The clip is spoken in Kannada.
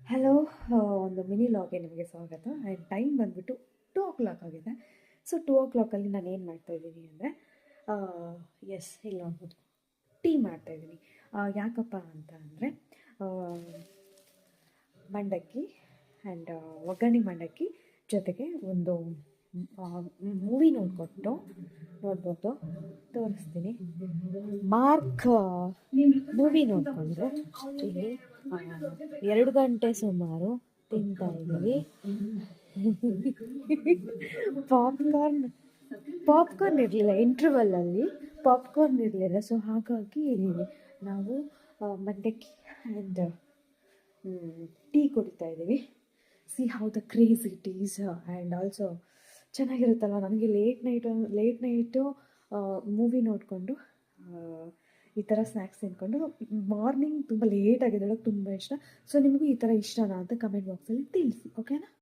ಹಲೋ, ಒಂದು ಮಿನಿ ಲಾಗ್ಗೆ ನಿಮಗೆ ಸ್ವಾಗತ. ಆ್ಯಂಡ್ ಟೈಮ್ ಬಂದುಬಿಟ್ಟು 2 o'clock ಆಗಿದೆ. ಸೊ 2 o'clockಲ್ಲಿ ನಾನು ಏನು ಮಾಡ್ತಾಯಿದ್ದೀನಿ ಅಂದರೆ, ಇಲ್ಲಿ ನೋಡ್ಬೋದು, ಟೀ ಮಾಡ್ತಾಯಿದ್ದೀನಿ. ಯಾಕಪ್ಪ ಅಂತ ಅಂದರೆ, ಮಂಡಕ್ಕಿ ಆ್ಯಂಡ್ ಒಗ್ಗರಣೆ ಮಂಡಕ್ಕಿ ಜೊತೆಗೆ ಒಂದು ಮೂವಿ ನೋಡ್ಬೋದು, ತೋರಿಸ್ತೀನಿ. ಮಾರ್ಕ್ ಮೂವಿ ನೋಡಿಕೊಂಡು ಇಲ್ಲಿ 2 ಗಂಟೆ ಸುಮಾರು ತಿಂತಾ ಇದ್ದೀವಿ. ಪಾಪ್ಕಾರ್ನ್ ಇರಲಿಲ್ಲ, ಇಂಟರ್ವಲ್ಲಲ್ಲಿ ಪಾಪ್ಕಾರ್ನ್ ಇರಲಿಲ್ಲ. ಸೊ ಹಾಗಾಗಿ ನಾವು ಮಂಡಕ್ಕಿ ಆ್ಯಂಡ್ ಟೀ ಕುಡಿತಾ ಇದ್ದೀವಿ. See how the crazy teas and also ಚೆನ್ನಾಗಿರುತ್ತಲ್ವ. ನನಗೆ ಲೇಟ್ ನೈಟು ಮೂವಿ ನೋಡಿಕೊಂಡು ಈ ಥರ ಸ್ನ್ಯಾಕ್ಸ್ ತಿಂದ್ಕೊಂಡು ಮಾರ್ನಿಂಗ್ ತುಂಬ ಲೇಟಾಗಿ ಎದ್ದೇಳೋಕ್ಕೆ ತುಂಬ ಇಷ್ಟ. ಸೊ ನಿಮಗೂ ಈ ಥರ ಇಷ್ಟನಾ ಅಂತ ಕಮೆಂಟ್ ಬಾಕ್ಸಲ್ಲಿ ತಿಳಿಸಿ, ಓಕೆನಾ?